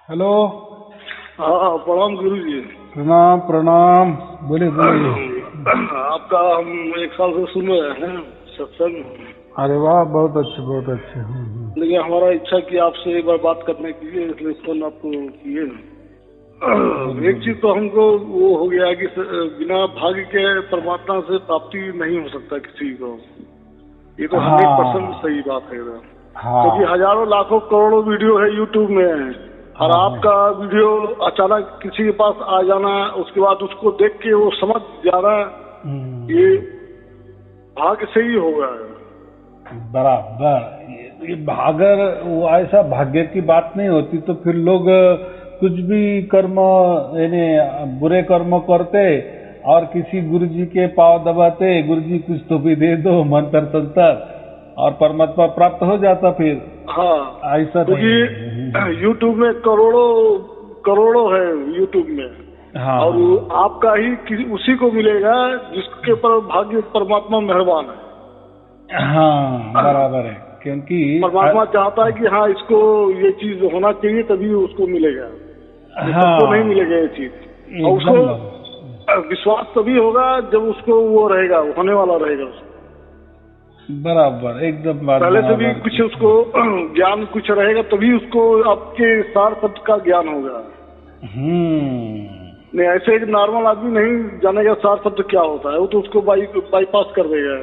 Hello. हाँ प्रणाम गुरु जी। प्रणाम प्रणाम। बोलिए बोलिए। आपका हम 1 साल से सुन रहे हैं सत्संग। अरे वाह, बहुत अच्छे बहुत अच्छे। लेकिन हमारा इच्छा कि आपसे एक बार बात करने की है, इसलिए फोन आपको किए। एक चीज तो हमको वो हो गया कि बिना भाग्य के परमात्मा से प्राप्ति नहीं हो सकता किसी को। ये तो 100% सही बात है। क्योंकि हजारों लाखों करोड़ों वीडियो है यूट्यूब में, और आपका वीडियो अचानक किसी के पास आ जाना, उसके बाद उसको देख के वो समझ जाना, ये भाग्य से ही होगा। बराबर। ये अगर वो ऐसा भाग्य की बात नहीं होती तो फिर लोग कुछ भी कर्म यानी बुरे कर्म करते और किसी गुरुजी के पांव दबाते, गुरुजी कुछ तो भी दे दो मंत्र तंत्र, और परमात्मा प्राप्त हो जाता। फिर हाँ ऐसा क्योंकि यूट्यूब में करोड़ों है यूट्यूब में। हाँ, और आपका ही उसी को मिलेगा जिसके पर भाग्य परमात्मा मेहरबान है। हाँ बराबर है। क्योंकि परमात्मा चाहता है कि हाँ इसको ये चीज होना चाहिए तभी उसको मिलेगा। सबको नहीं मिलेगा ये चीज। और उसको विश्वास तभी होगा जब उसको वो रहेगा, होने वाला रहेगा उसको। बराबर एकदम बात। पहले से भी कुछ उसको ज्ञान कुछ रहेगा तभी उसको आपके सार शब्द का ज्ञान होगा। नहीं ऐसे एक नॉर्मल आदमी नहीं जानेगा सार शब्द क्या होता है, वो तो उसको बाईपास कर देगा।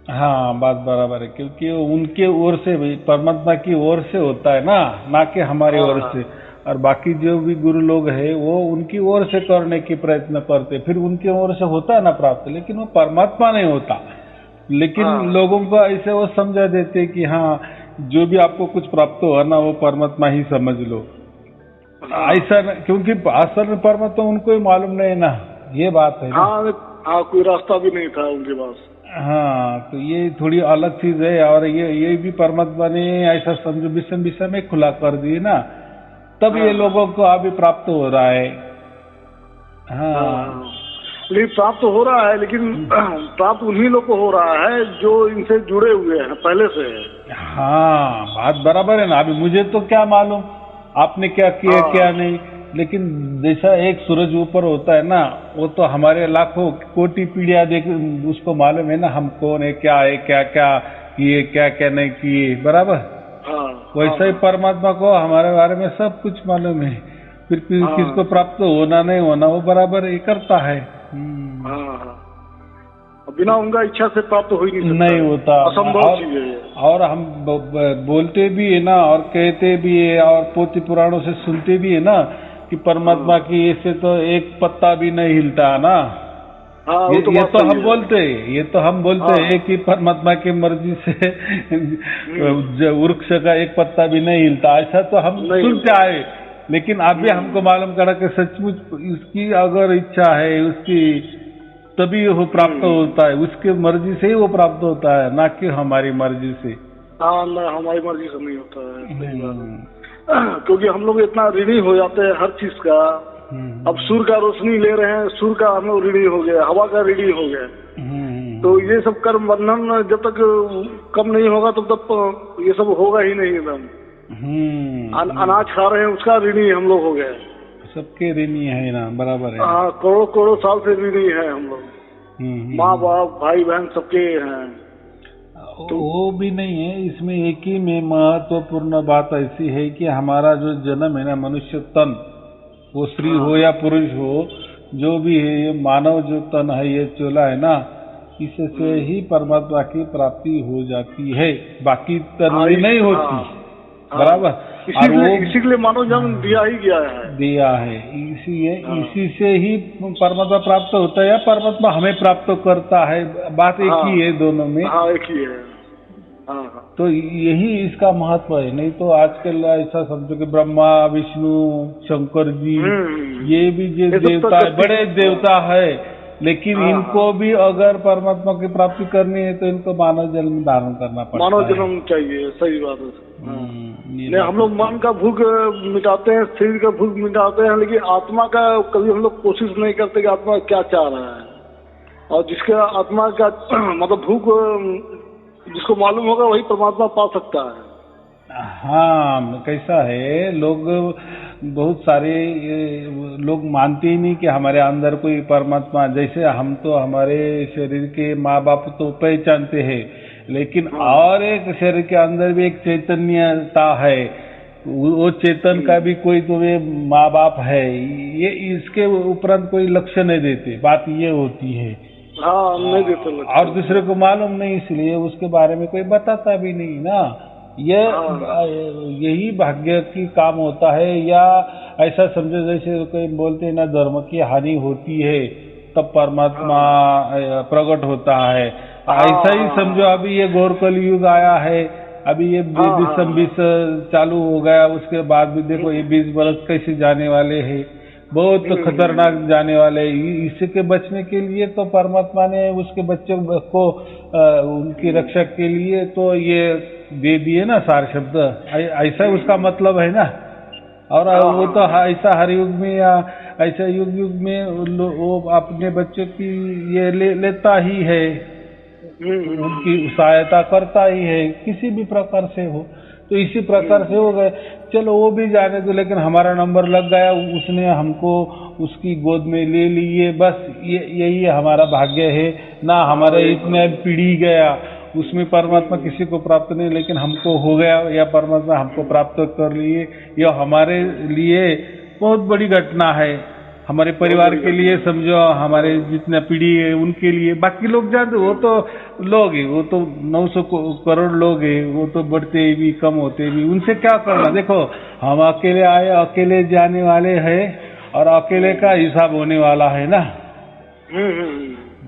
हाँ बात बराबर है। क्योंकि उनके ओर से भी परमात्मा की ओर से होता है ना कि हमारी ओर से। और बाकी जो भी गुरु लोग हैं वो उनकी ओर से करने की प्रयत्न करते, फिर उनकी ओर से होता है ना प्राप्त, लेकिन वो परमात्मा नहीं होता। लेकिन लोगों को ऐसे वो समझा देते कि हाँ जो भी आपको कुछ प्राप्त हो ना वो परमात्मा ही समझ लो। ऐसा क्योंकि असल में परमात्मा उनको ही मालूम नहीं ना, ये बात है। हाँ कोई रास्ता भी नहीं था उनके पास। हाँ तो ये थोड़ी अलग चीज है। और ये भी परमात्मा ने ऐसा समझो विषम में खुला कर दिए ना, तब ये लोगों को अभी प्राप्त हो रहा है। हाँ लेकिन प्राप्त हो रहा है, लेकिन प्राप्त उन्हीं लोग को हो रहा है जो इनसे जुड़े हुए हैं पहले से। हाँ बात बराबर है ना। अभी मुझे तो क्या मालूम आपने क्या किया क्या नहीं, लेकिन जैसा एक सूरज ऊपर होता है ना, वो तो हमारे लाखों कोटि पीढ़ियां देख उसको मालूम है ना हम कौन है क्या किए क्या क्या नहीं किए। बराबर वैसा ही परमात्मा को हमारे बारे में सब कुछ मालूम है। फिर किसको प्राप्त होना नहीं होना वो बराबर ही करता है। बिना उनका इच्छा से प्राप्त हो ही नहीं होता। असंभव चीज है। और हम बोलते भी है ना और कहते भी है और पोथी पुराणों से सुनते भी है ना कि परमात्मा की ऐसे तो एक पत्ता भी नहीं हिलता ना। ये तो हम बोलते हैं कि परमात्मा की मर्जी से वृक्ष का एक पत्ता भी नहीं हिलता, ऐसा तो हम सुनते आए। लेकिन अभी हमको मालूम करा कि सचमुच उसकी अगर इच्छा है उसकी तभी वो प्राप्त होता है, उसके मर्जी से ही वो प्राप्त होता है, ना कि हमारी मर्जी से। हाँ ना हमारी मर्जी से नहीं होता है। क्योंकि हम लोग इतना ऋणी हो जाते हैं हर चीज का। अब सूर्य का रोशनी ले रहे हैं, सूर्य का हम लोग ऋणी हो गए, हवा का ऋणी हो गए। तो ये सब कर्म बंधन जब तक कम नहीं होगा तब तक ये सब होगा ही नहीं। एकदम अनाज खा रहे हैं उसका ऋणी हम लोग हो गए। सबके ऋणी है ना, बराबर है। हाँ करोड़ों साल से ऋणी है हम लोग। माँ बाप भाई बहन सबके हैं। तो वो भी नहीं है इसमें। एक ही में महत्वपूर्ण बात ऐसी है कि हमारा जो जन्म है ना, मनुष्य तन, वो स्त्री हो या पुरुष हो, जो भी है ये मानव जो तन है ये चोला है ना, इससे ही परमात्मा की प्राप्ति हो जाती है, बाकी तन में नहीं होती। बराबर। इसी के लिए मानव जन्म दिया है। इसी से ही परमात्मा प्राप्त होता है या परमात्मा हमें प्राप्त करता है, बात एक ही है दोनों में। एक ही है। तो यही इसका महत्व है। नहीं तो आजकल ऐसा समझो कि ब्रह्मा विष्णु शंकर जी ये भी जो देवता है, बड़े देवता है, लेकिन इनको भी अगर परमात्मा की प्राप्ति करनी है तो इनको मानव जन्म धारण करना पड़ता है। मानव जन्म चाहिए, सही बात है। नहीं हम लोग मन का भूख मिटाते हैं, शरीर का भूख मिटाते हैं, लेकिन आत्मा का कभी हम लोग कोशिश नहीं करते कि आत्मा क्या चाह रहा है। और जिसका आत्मा का मतलब भूख जिसको मालूम होगा वही परमात्मा पा सकता है। हाँ कैसा है, लोग बहुत सारे लोग मानते ही नहीं कि हमारे अंदर कोई परमात्मा, जैसे हम तो हमारे शरीर के माँ बाप तो पहचानते हैं, लेकिन और एक शरीर के अंदर भी एक चैतन्यता है, वो चेतन का भी कोई तुम्हें माँ बाप है, ये इसके उपरांत कोई लक्ष्य नहीं देते। बात ये होती है। हाँ, नहीं देते लक्ष्य। और दूसरे को मालूम नहीं, इसलिए उसके बारे में कोई बताता भी नहीं ना। यही भाग्य की काम होता है। या ऐसा समझो जैसे कोई बोलते हैं ना, धर्म की हानि होती है तब परमात्मा प्रकट होता है, ऐसा ही समझो। अभी ये घोर कलयुग आया है, अभी ये 20 चालू हो गया, उसके बाद भी देखो ये 20 बरस कैसे जाने वाले हैं, बहुत खतरनाक जाने वाले। इसके बचने के लिए तो परमात्मा ने उसके बच्चों को उनकी रक्षा के लिए तो ये दे दिए ना सार शब्द, ऐसा उसका मतलब है ना। और वो तो ऐसा हर युग में या ऐसा युग युग में वो अपने बच्चों की ये लेता ही है, उनकी सहायता करता ही है, किसी भी प्रकार से हो। तो इसी प्रकार से हो गए, चलो वो भी जाने दो, लेकिन हमारा नंबर लग गया, उसने हमको उसकी गोद में ले लिए, बस यही हमारा भाग्य है ना। हमारे इतने पीढ़ी गया, उसमें परमात्मा किसी को प्राप्त नहीं, लेकिन हमको हो गया, या परमात्मा हमको प्राप्त कर लिए। यह हमारे लिए बहुत बड़ी घटना है, हमारे परिवार के लिए समझो, हमारे जितने पीढ़ी है उनके लिए। बाकी लोग जानते, वो तो लोग हैं, वो तो 900 करोड़ लोग हैं, वो तो बढ़ते भी कम होते भी, उनसे क्या करना। देखो हम अकेले आए, अकेले जाने वाले हैं, और अकेले का हिसाब होने वाला है ना।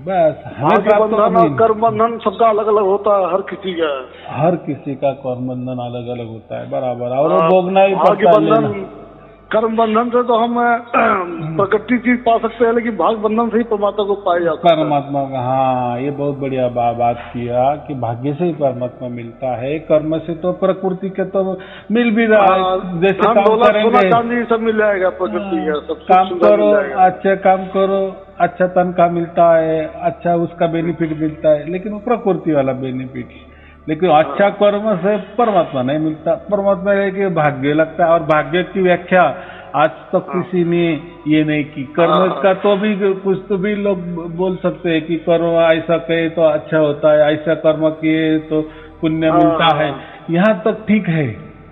बस हमें कर्म बंधन सबका अलग अलग होता है, हर किसी का कर्म बंधन अलग अलग होता है, बराबर। और वो भोगना ही पड़ता है। कर्म बंधन से तो हम प्रकृति चीज पा सकते हैं, लेकिन भाग बंधन से ही परमात्मा को पाया जाता है। परमात्मा का, हाँ, ये बहुत बढ़िया बात किया कि भाग्य से ही परमात्मा मिलता है, कर्म से तो प्रकृति के तो मिल भी रहा है। जैसे काम करेंगे, चांदी सब मिल जाएगा, प्रकृति का सब काम करो, अच्छा काम करो, अच्छा तनख्वाह मिलता है, अच्छा उसका बेनिफिट मिलता है, लेकिन वो प्रकृति वाला बेनिफिट। लेकिन अच्छा कर्म से परमात्मा नहीं मिलता, परमात्मा के भाग्य लगता है। और भाग्य की व्याख्या आज तक किसी ने ये नहीं की। कर्म का तो भी कुछ तो भी लोग बोल सकते हैं कि कर्म ऐसा कहे तो अच्छा होता है, ऐसा कर्म किए तो पुण्य मिलता है, यहाँ तक ठीक है,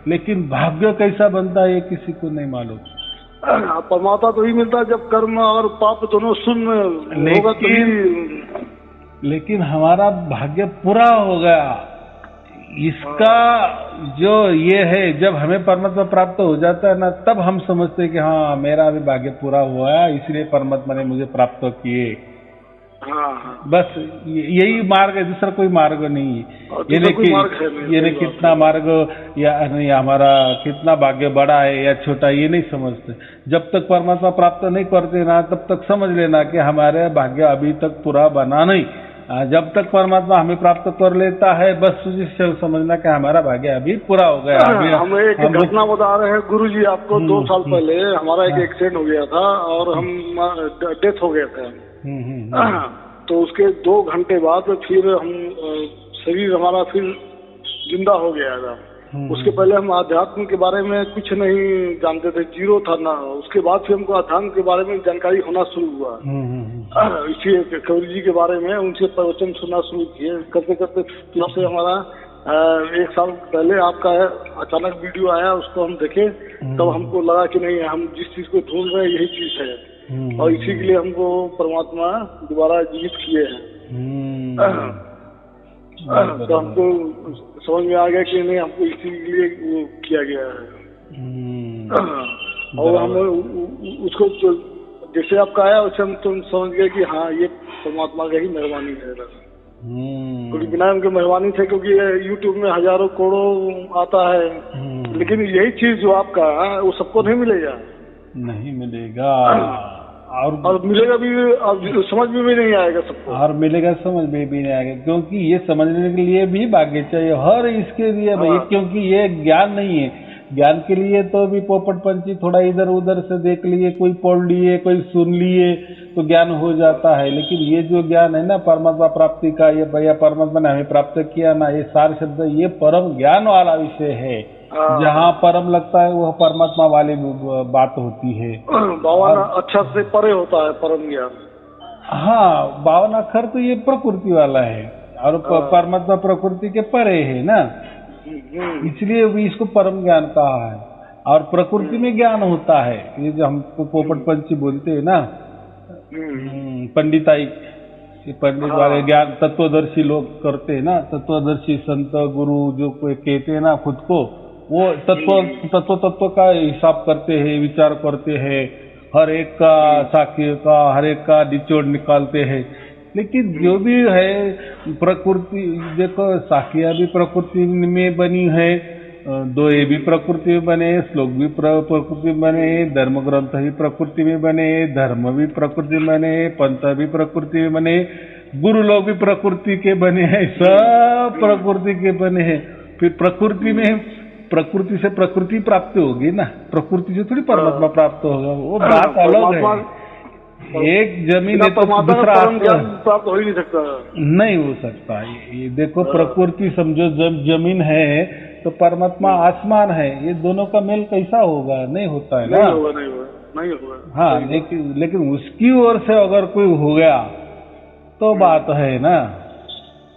लेकिन भाग्य कैसा बनता है ये किसी को नहीं मालूम। परमात्मा तो ही मिलता है जब कर्म और पाप दोनों शून्य होगा। लेकिन हमारा भाग्य पूरा हो गया, इसका जो ये है, जब हमें परमात्मा प्राप्त हो जाता है ना, तब हम समझते हैं कि हाँ मेरा अभी भाग्य पूरा हुआ है, इसलिए परमात्मा ने मुझे प्राप्त किए। बस यही मार्ग है, दूसरा कोई मार्ग नहीं है। ये नहीं कितना मार्ग या नहीं हमारा कितना भाग्य बड़ा है या छोटा, ये नहीं समझते। जब तक परमात्मा प्राप्त नहीं करते ना, तब तक समझ लेना कि हमारे भाग्य अभी तक पूरा बना नहीं। जब तक परमात्मा हमें प्राप्त कर लेता है, बस समझना कि हमारा भाग्य अभी पूरा हो गया। हम एक घटना बता रहे हैं गुरु जी आपको। 2 साल पहले हमारा एक एक्सीडेंट हो गया था और हम डेथ हो गया था। तो उसके 2 घंटे बाद फिर हम शरीर हमारा फिर जिंदा हो गया था। उसके पहले हम आध्यात्म के बारे में कुछ नहीं जानते थे, जीरो था ना। उसके बाद फिर हमको आध्यात्म के बारे में जानकारी होना शुरू हुआ। इसी कबीर जी के बारे में उनसे प्रवचन सुनना शुरू किए। करते करते फिर से हमारा 1 साल पहले आपका अचानक वीडियो आया, उसको हम देखे, तब हमको लगा कि नहीं, हम जिस चीज को ढूंढ रहे हैं यही चीज है, और इसी के लिए हमको परमात्मा दोबारा जीवित किए हैं। तो हमको समझ में आ गया कि नहीं, हमको इसी के लिए वो किया गया है। और हम उसको जैसे आपका आया वैसे हम तुम समझ गए कि हाँ ये परमात्मा का ही मेहरबानी है। क्योंकि बिना उनके मेहरबानी थे, क्योंकि यूट्यूब में हजारों करोड़ों आता है, लेकिन यही चीज जो आपका है वो सबको नहीं मिलेगा। नहीं मिलेगा, और मिलेगा भी, समझ में भी नहीं आएगा सबको। और मिलेगा समझ में भी नहीं आएगा, क्योंकि ये समझने के लिए भी भाग्य चाहिए हर इसके लिए भाई। क्योंकि ये ज्ञान नहीं है। ज्ञान के लिए तो भी पोपट पंछी थोड़ा इधर उधर से देख लिए, कोई पढ़ लिए, कोई सुन लिए तो ज्ञान हो जाता है। लेकिन ये जो ज्ञान है ना परमात्मा प्राप्ति का, ये भैया परमात्मा ने हमें प्राप्त किया ना, ये सार शब्द, ये परम ज्ञान वाला विषय है। जहाँ परम लगता है वह परमात्मा वाली बात होती है। 52 अक्षर से परे होता है परम ज्ञान। हाँ, 52 अक्षर तो ये प्रकृति वाला है और परमात्मा प्रकृति के परे है ना, इसलिए भी इसको परम ज्ञान कहा है। और प्रकृति में ज्ञान होता है, ये जो हमको पोपट पंछी बोलते हैं ना, पंडिताई, पंडित वाले ज्ञान तत्वदर्शी लोग करते हैं ना, तत्वदर्शी संत गुरु जो कोई कहते हैं ना खुद को, वो तत्व का हिसाब करते हैं, विचार करते हैं, हर एक का साक्ष्य का, हर एक का निचोड़ निकालते हैं। लेकिन जो भी है प्रकृति, देखो साखिया भी प्रकृति में बनी है, दोहे भी प्रकृति में बने, श्लोक भी प्रकृति में बने, धर्म ग्रंथ भी प्रकृति में बने, धर्म भी प्रकृति में बने, पंथ भी प्रकृति में बने, गुरु लोग भी प्रकृति के बने हैं, सब प्रकृति के बने हैं। फिर प्रकृति में प्रकृति से प्रकृति प्राप्त होगी ना, प्रकृति से थोड़ी परमात्मा प्राप्त होगा, वो बात अलग है। एक जमीन है तो दूसरा प्राप्त हो ही नहीं सकता, नहीं हो सकता। ये देखो प्रकृति समझो, जब जमीन है तो परमात्मा आसमान है, ये दोनों का मेल कैसा होगा? नहीं होता है ना, नहीं होगा। हाँ, लेकिन उसकी ओर से अगर कोई हो गया तो बात है ना,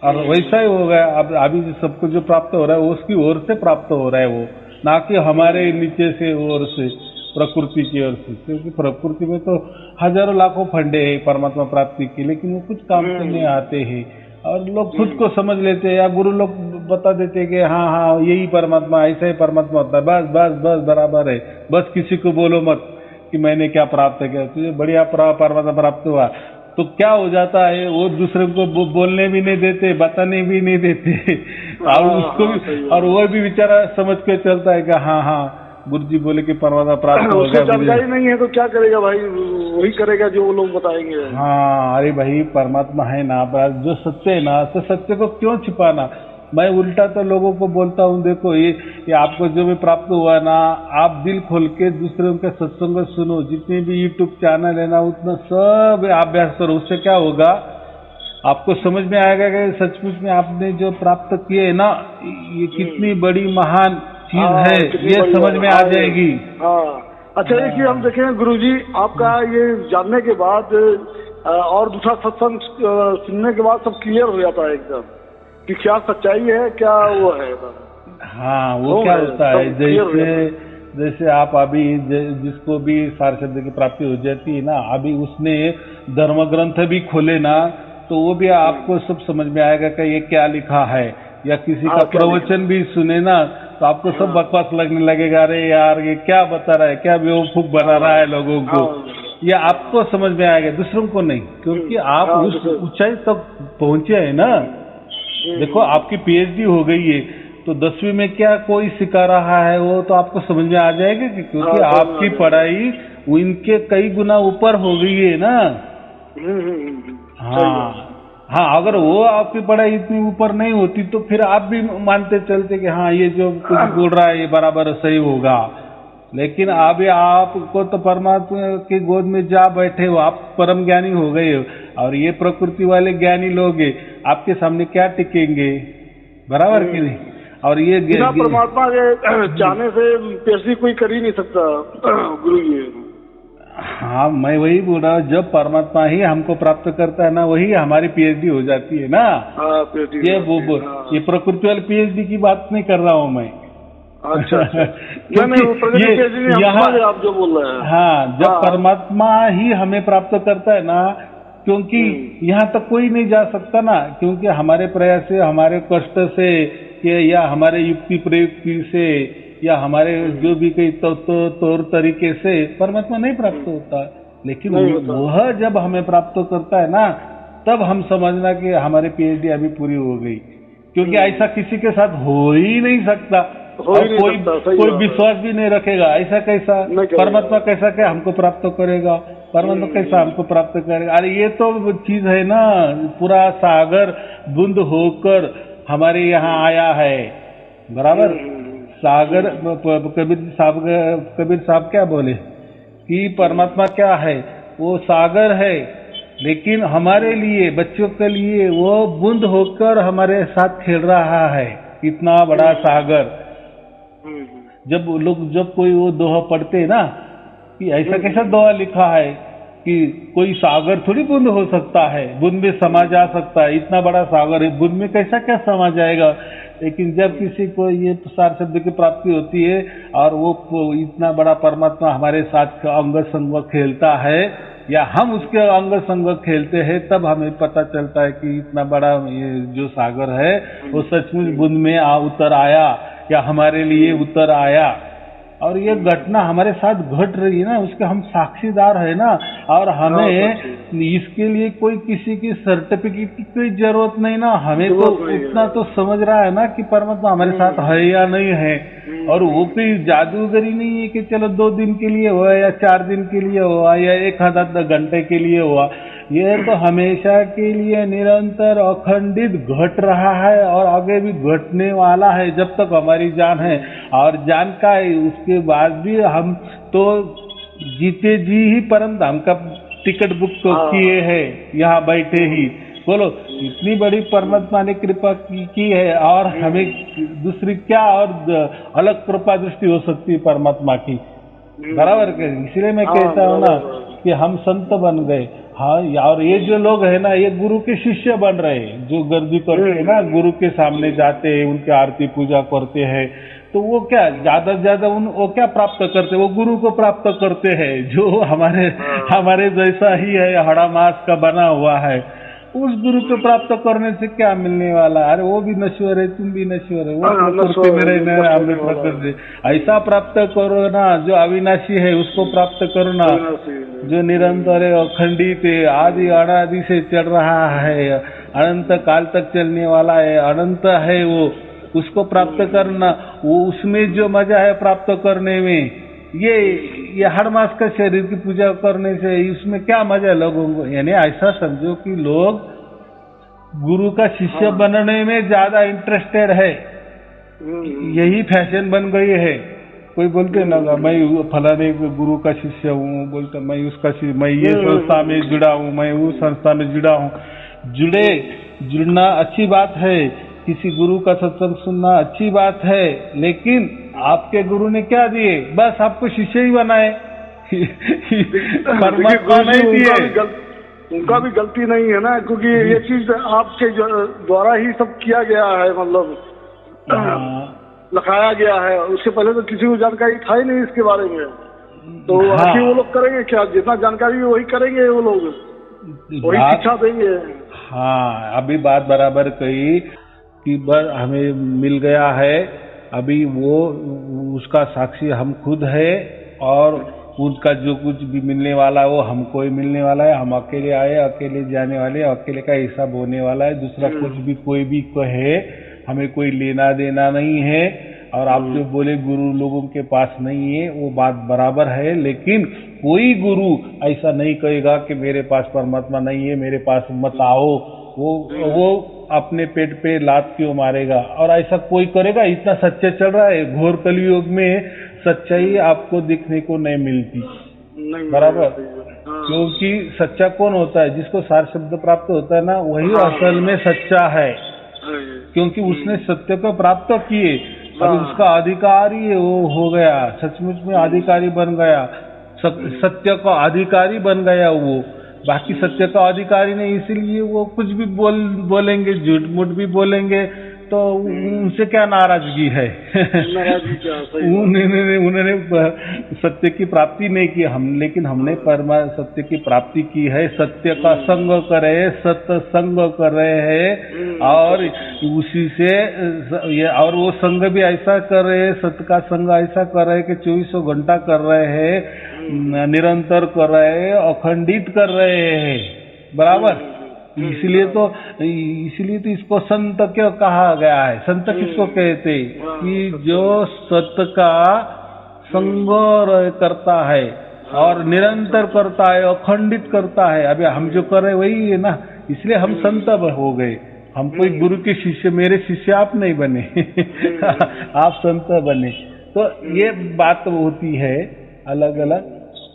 और वैसा ही हो गया। अब अभी सबको जो प्राप्त हो रहा है वो उसकी ओर से प्राप्त हो रहा है, वो ना कि हमारे नीचे से ओर से, प्रकृति की ओर से। क्योंकि प्रकृति में तो हजारों लाखों फंडे हैं परमात्मा प्राप्ति के, लेकिन वो कुछ काम से नहीं आते हैं और लोग खुद को समझ लेते हैं, या गुरु लोग बता देते हैं कि हाँ हाँ यही परमात्मा, ऐसा ही परमात्मा होता है, बस बस बस बराबर है, बस किसी को बोलो मत कि मैंने क्या प्राप्त किया, तुझे बढ़िया परमात्मा प्राप्त हुआ। तो क्या हो जाता है, वो दूसरे को बोलने भी नहीं देते, बताने भी नहीं देते, और उसको भी, और वो भी बेचारा समझ के चलता है कि हाँ हाँ गुरुजी बोले कि परमात्मा प्राप्त हो गया। जानकारी नहीं है तो क्या करेगा भाई, वही करेगा जो वो लोग बताएंगे। हाँ, अरे भाई परमात्मा है ना, जो सत्य है ना, तो सत्य को क्यों छिपाना। मैं उल्टा तो लोगों को बोलता हूँ, देखो ये आपको जो भी प्राप्त हुआ ना, आप दिल खोल के दूसरों के सत्संग सुनो, जितने भी यूट्यूब चैनल है ना उतना सब अभ्यास करो। उससे क्या होगा, आपको समझ में आएगा कि सचमुच में आपने जो प्राप्त किए है ना, ये कितनी बड़ी महान चीज है, ये समझ में आ जाएगी। अच्छा, एक चीज हम देखें गुरुजी, आपका ये जानने के बाद और दूसरा सत्संग सुनने के बाद सब क्लियर हो जाता है एकदम कि क्या सच्चाई है, क्या वो है। हाँ, वो क्या होता है, जैसे आप अभी जिसको भी सार शब्द की प्राप्ति हो जाती है ना, अभी उसने धर्म ग्रंथ भी खोले ना, तो वो भी आपको सब समझ में आएगा कि ये क्या लिखा है, या किसी का प्रवचन भी सुने ना तो आपको सब बकवास लगने लगेगा, अरे यार ये क्या बता रहा है, क्या बेवकूफ बना रहा है लोगों को, ये आपको समझ में आएगा, दूसरों को नहीं, क्योंकि आप उस ऊंचाई तक पहुंचे हैं ना। देखो आपकी पीएचडी हो गई है तो 10वीं में क्या कोई सिखा रहा है वो तो आपको समझ में आ जाएगा, क्योंकि आपकी पढ़ाई उनके कई गुना ऊपर हो गई है ना। हाँ, अगर वो आपकी पढ़ाई इतनी ऊपर नहीं होती तो फिर आप भी मानते चलते कि हाँ ये जो कुछ बोल रहा है ये बराबर सही होगा। लेकिन अभी आपको तो परमात्मा के गोद में जा बैठे हो, आप परम ज्ञानी हो गए हो, और ये प्रकृति वाले ज्ञानी लोग आपके सामने क्या टिकेंगे, बराबर कि नहीं। और ये परमात्मा के चाहने से पीएचडी कोई कर ही नहीं सकता गुरु जी। हाँ, मैं वही बोल रहा हूँ, जब परमात्मा ही हमको प्राप्त करता है ना, वही हमारी पीएचडी हो जाती है ना। ये प्रकृति वाली पीएचडी की बात नहीं कर रहा हूँ मैं। अच्छा, यहाँ आप जो बोल रहे हैं, हाँ, जब परमात्मा ही हमें प्राप्त करता है ना, क्योंकि यहाँ तक कोई नहीं जा सकता ना, क्योंकि हमारे प्रयास से, हमारे कष्ट से, या हमारे युक्ति प्रयुक्ति से, या हमारे जो भी कई तौर तरीके से परमात्मा नहीं प्राप्त होता। लेकिन वह जब हमें प्राप्त करता है ना, तब हम समझना कि हमारी पीएचडी अभी पूरी हो गई, क्योंकि ऐसा किसी के साथ हो ही नहीं सकता, और कोई विश्वास भी नहीं रखेगा। ऐसा कैसा परमात्मा कैसा क्या हमको प्राप्त करेगा, परमात्मा कैसा हमको प्राप्त करेगा। अरे ये तो चीज है ना, पूरा सागर बूंद होकर हमारे यहाँ आया है, बराबर। सागर, कबीर साहब क्या बोले कि परमात्मा क्या है, वो सागर है, लेकिन हमारे लिए, बच्चों के लिए वो बूंद होकर हमारे साथ खेल रहा है, इतना बड़ा सागर। जब कोई वो दोहा पढ़ते ना कि ऐसा कैसा दोहा लिखा है कि कोई सागर थोड़ी बूंद हो सकता है, बूंद में समा जा सकता है, इतना बड़ा सागर है, बूंद में कैसा क्या समा जाएगा। लेकिन जब किसी को ये सार शब्द की प्राप्ति होती है और वो इतना बड़ा परमात्मा हमारे साथ अंग संग खेलता है या हम उसके अंग संग खेलते हैं, तब हमें पता चलता है कि इतना बड़ा ये जो सागर है वो सचमुच बूंद में उतर आया या हमारे लिए उतर आया। और ये घटना हमारे साथ घट रही है ना, उसके हम साक्षीदार है ना। और हमें इसके लिए कोई किसी की सर्टिफिकेट की कोई जरूरत नहीं ना, हमें तो उतना तो समझ रहा है ना कि परमात्मा हमारे साथ है या नहीं है। और वो कोई जादूगरी नहीं है कि चलो 2 दिन के लिए हुआ या 4 दिन के लिए हुआ या 1 घंटे के लिए हुआ, ये तो हमेशा के लिए निरंतर अखंडित घट रहा है और आगे भी घटने वाला है जब तक हमारी जान है। और जान का उसके बाद भी हम तो जीते जी ही परम धाम का टिकट बुक तो किए हैं यहाँ बैठे ही। बोलो, इतनी बड़ी परमात्मा ने कृपा की है और हमें दूसरी क्या और अलग कृपा दृष्टि हो सकती है परमात्मा की, बराबर। इसलिए मैं कहता हूँ ना कि हम संत बन गए। हाँ, और ये जो लोग है ना, ये गुरु के शिष्य बन रहे हैं, जो गर्दी करते हैं ना, गुरु के सामने जाते हैं, उनके आरती पूजा करते हैं, तो वो क्या ज्यादा से ज्यादा वो क्या प्राप्त करते हैं, वो गुरु को प्राप्त करते हैं जो हमारे जैसा ही है, हड़ा मांस का बना हुआ है। उस गुरु को प्राप्त करने से क्या मिलने वाला? अरे वो भी नश्वर है, तुम भी नश्वर है, वो प्रकृति में रहना है, अमृत प्रकृति। ऐसा प्राप्त करो ना जो अविनाशी है, उसको प्राप्त करो ना जो निरंतर है, अखंडित है, आदि अनादि से चल रहा है, अनंत काल तक चलने वाला है, अनंत है वो, उसको प्राप्त करना। वो उसमें जो मजा है प्राप्त करने में, ये हर मास का शरीर की पूजा करने से इसमें क्या मजा लोगों को? यानी ऐसा समझो कि लोग गुरु का शिष्य बनने में ज्यादा इंटरेस्टेड है, यही फैशन बन गई है। कोई बोलते ना मैं फलाने गुरु का शिष्य हूँ, बोलते मैं उसका मैं ये संस्था में जुड़ा हूँ, मैं उस संस्था में जुड़ा हूँ। जुड़ना अच्छी बात है, किसी गुरु का सत्संग सुनना अच्छी बात है, लेकिन आपके गुरु ने क्या दिए? बस आपको शिष्य ही बनाए, परमात्मा नहीं दिए। उनका भी गलती नहीं है ना, क्योंकि ये चीज आपके द्वारा ही सब किया गया है, मतलब लिखाया गया है। उससे पहले तो किसी को जानकारी था ही नहीं इसके बारे में, तो आखिर वो लोग करेंगे क्या? जितना जानकारी वही करेंगे वो लोग, वही शिक्षा देंगे। हाँ, अभी बात बराबर कही कि हमें मिल गया है, अभी वो उसका साक्षी हम खुद है और उसका जो कुछ भी मिलने वाला है वो हमको ही मिलने वाला है। हम अकेले आए, अकेले जाने वाले, अकेले का हिसाब होने वाला है। दूसरा कुछ भी कोई भी कहे, हमें कोई लेना देना नहीं है। और आप जो बोले गुरु लोगों के पास नहीं है, वो बात बराबर है, लेकिन कोई गुरु ऐसा नहीं कहेगा कि मेरे पास परमात्मा नहीं है, मेरे पास मत आओ। वो अपने पेट पे लात क्यों मारेगा? और ऐसा कोई करेगा? इतना सच्चा चल रहा है, घोर कलयुग में सच्चाई आपको दिखने को नहीं मिलती, बराबर। क्योंकि सच्चा कौन होता है? जिसको सार शब्द प्राप्त होता है ना, वही असल में सच्चा है, क्योंकि उसने सत्य को प्राप्त किए और उसका अधिकारी वो हो गया, सचमुच में अधिकारी बन गया, सत्य का अधिकारी बन गया वो। बाकी सत्य का अधिकारी नहीं, इसलिए वो कुछ भी बोलेंगे, झूठ मूठ भी बोलेंगे, तो उनसे क्या नाराजगी है? उन्होंने सत्य की प्राप्ति नहीं की, लेकिन हमने सत्य की प्राप्ति की है। सत्य का संग कर रहे हैं, सत्संग कर रहे हैं, और उसी से और वो संग भी ऐसा कर रहे हैं, सत्य का संग ऐसा कर रहे हैं कि 24 घंटा कर रहे हैं, निरंतर कर रहे हैं, अखंडित कर रहे हैं, बराबर। इसलिए तो इसको संत क्यों कहा गया है? संत किसको कहते? कि जो सत्य का संग करता है और निरंतर करता है, अखंडित करता है। अभी हम जो कर रहे हैं वही है ना, इसलिए हम संत हो गए। हम कोई गुरु के शिष्य, मेरे शिष्य आप नहीं बने आप संत बने। तो ये बात होती है अलग अलग।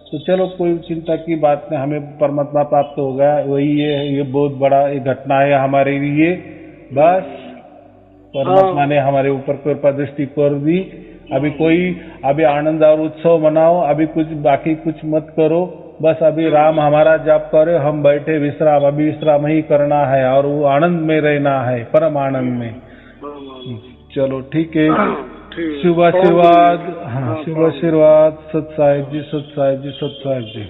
तो चलो, कोई चिंता की बात नहीं, हमें परमात्मा प्राप्त हो गया, वही है। ये बहुत बड़ा एक घटना है हमारे लिए। बस परमात्मा ने हमारे ऊपर कृपा दृष्टि कर दी अभी आनंद और उत्सव मनाओ, अभी कुछ बाकी कुछ मत करो, बस अभी राम हमारा जाप करे, हम बैठे विश्राम, अभी विश्राम ही करना है और वो आनंद में रहना है, परम आनंद में। चलो ठीक है, शुभ आशीर्वाद। हाँ, शुभ आशीर्वाद। सत साहिब जी, सत साहिब जी, सत साहिब जी।